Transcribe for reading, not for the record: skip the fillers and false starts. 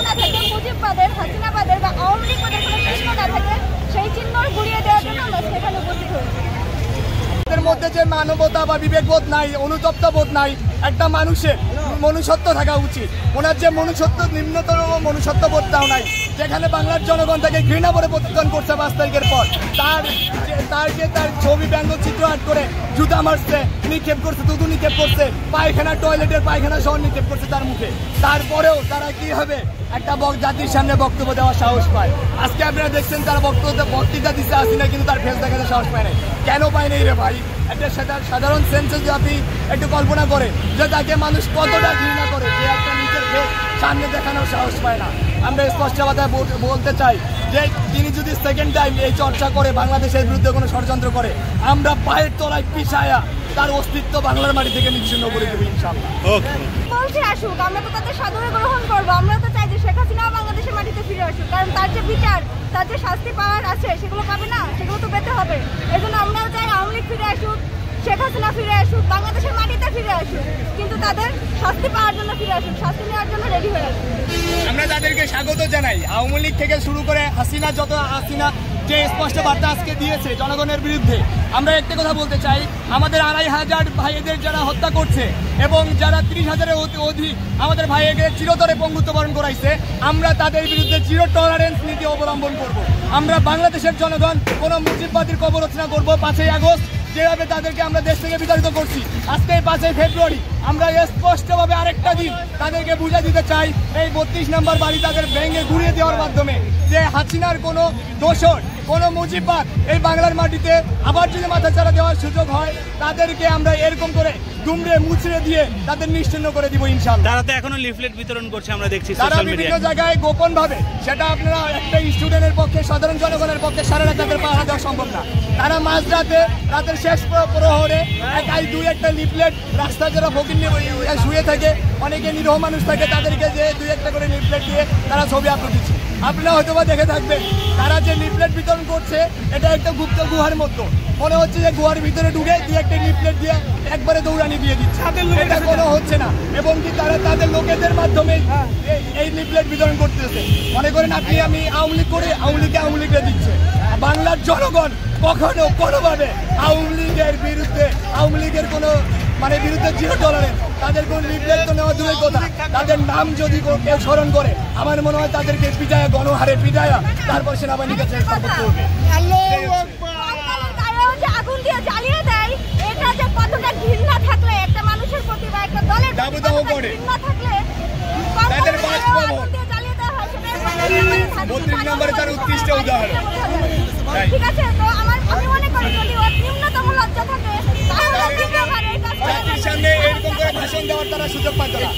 না থাকে, মুজিববাদের, হাসিনাবাদের বা আওয়ামী লীগবাদের কোনো চিহ্ন না থাকে, সেই চিহ্ন গুড়িয়ে দেওয়ার জন্য আমরা সেখানে উপস্থিত হয়েছি। এর মধ্যে যে মানবতা বা বিবেকবোধ নাই, অনুতপ্তবোধ নাই, একটা মানুষের মনুষ্যত্ব থাকা উচিত। ওনার যে মনুষ্যত্ব, নিম্নতর মনুষ্যত্ববোধটাও নাই। যেখানে বাংলার জনগণ তাকে ঘৃণা করে প্রতিদান করছে 5 তারিখের পর, তার ছবি ব্যঙ্গচিত্র আর্ট করে জুতা মারছে, নিক্ষেপ করছে, দুধু নিক্ষেপ করছে, পায়খানা, টয়লেটের পায়খানা সহ নিক্ষেপ করছে তার মুখে। তারপরেও তারা কি হবে, একটা জাতির সামনে বক্তব্য দেওয়ার সাহস পায়। আজকে আপনারা দেখছেন তারা বক্তৃতা দিচ্ছে হাসিনা, কিন্তু তার ফেস দেখাতে সাহস পায় না। কেন পায় নেই রে ভাই? একটা সাধারণ সেন্সে যদি আপনি একটু কল্পনা করেন যে তাকে মানুষ কতটা ঘৃণা করে, যে একটা নিজের ফেস সামনে দেখানোর সাহস পায় না। আমরা স্পষ্ট কথায় বলতে চাই যে তিনি যদি সেকেন্ড টাইম এই চর্চা করে বাংলাদেশের বিরুদ্ধে কোনো ষড়যন্ত্র করে, আমরা পায়ের তলায় পিছায়া তার অস্তিত্ব বাংলার মাটি থেকে নিচ্ছিন্ন করে দেবো ইনশাআল্লাহ। বলছি আসুক, আমরা তো তাদের সাদরে গ্রহণ করবো। আমরা তো চাই যে শেখ হাসিনা বাংলাদেশের মাটিতে ফিরে আসুক, কারণ তার যে বিচার, তার যে শাস্তি পাওয়ার আছে সেগুলো পাবে না, সেগুলো তো পেতে হবে। এই জন্য আমরাও চাই আওয়ামী লীগ ফিরে আসুক, শেখ হাসিনা ফিরে আসুক, বাংলাদেশের মাটিতে ফিরে আসুক, কিন্তু তাদের শাস্তি পাওয়ার জন্য ফিরে আসুক, শাস্তি নেওয়ার জন্য রেডি হয়ে আসুক। আমরা তাদেরকে স্বাগত জানাই। আওয়ামী লীগ থেকে শুরু করে হাসিনা যে স্পষ্ট বার্তা আজকে দিয়েছে জনগণের বিরুদ্ধে, আমরা একটা কথা বলতে চাই, আমাদের 2,500 ভাইদের যারা হত্যা করছে এবং যারা 30,000-এর অধিক আমাদের ভাইদের চিরতরে পঙ্গুত্ব বরণ করাইছে, আমরা তাদের বিরুদ্ধে জিরো টলারেন্স নীতি অবলম্বন করব। আমরা বাংলাদেশের জনগণ কোন মুজিববাদীর কবর রচনা করবো 5ই আগস্ট যেভাবে তাদেরকে আমরা দেশ থেকে বিতাড়িত করছি। আজকে 5ই ফেব্রুয়ারি আমরা স্পষ্টভাবে আরেকটা দিন তাদেরকে বুঝে দিতে চাই, এই 32 নম্বর বাড়ি তাদের ভেঙে ঘুরিয়ে দেওয়ার মাধ্যমে, যে হাসিনার কোনো দোষর, কোনো মুজিববাদ এই বাংলার মাটিতে আবার যদি মাথাচাড়া দেওয়ার সুযোগ হয়, তাদেরকে আমরা এরকম করে দুমড়ে মুচড়ে দিয়ে তাদের নিশ্চিহ্ন করে দিব ইনশাআল্লাহ। তারা তো এখনো লিফলেট বিতরণ করছে, আমরা দেখছি তারা বিভিন্ন জায়গায় গোপন ভাবে, সেটা আপনারা একটা স্টুডেন্টের পক্ষে, সাধারণ জনগণের পক্ষে সারা রাত তাদের পাহারা দেওয়া সম্ভব না। তারা মাঝরাতে, রাতের শেষ প্রহরে একাই 2-1টা লিফলেট, রাস্তা যারা ফকির শুয়ে থাকে, অনেকে নিরীহ মানুষ থাকে, তাদেরকে যে 2-1টা করে লিফলেট দিয়ে তারা ছবি আপলোড দিচ্ছে। আপনারা হয়তো বা দেখে থাকবেন, তারা যে লিফলেট বিতরণ করছে এটা একটা গুপ্ত গুহার মতো মনে হচ্ছে, যে গুহার ভিতরে ঢুকে 2-1টা লিফলেট দিয়ে একবারে দৌড়ানি দিয়ে দিচ্ছে। এটা কোনো হচ্ছে না, এবং কি তারা তাদের লোকেদের মাধ্যমে এই লিফলেট বিতরণ করতেছে। মনে করেন আপনি আমি আওয়ামী লীগ করে আওয়ামী লীগকে দিচ্ছে। বাংলার জনগণ কখনো কোনোভাবে আওয়ামী লীগের বিরুদ্ধে, আওয়ামী লীগের কোনো বিরুদ্ধে জিরো টলারেন্স, তাদের কোনো লিফলেট তো নেওয়া দূরের কথা, তাদের নাম যদি কেউ স্মরণ করে, আমার মনে হয় তাদেরকে পিটায়া, গণহারে পিটায়া, তারপর সেনাবাহিনীকে চেষ্টা করতে হবে। আগুন দিয়ে জ্বালিয়ে দেয়, এটা যে কতটা ঘৃণা থাকলে একটা মানুষের প্রতি বা একটা দলের ঘৃণা থাকলে তাদের আগুন দিয়ে জ্বালিয়ে দেওয়া হয়, সেটা 32 নম্বরে তার উৎকৃষ্ট উদাহরণ। ঠিক আছে, তো আমি মনে করি যদি ওর নিম্নতম লজ্জা থাকে তাহলে সামনে এরকম করে ভাষণ দেওয়ার তারা সুযোগ পাইত না।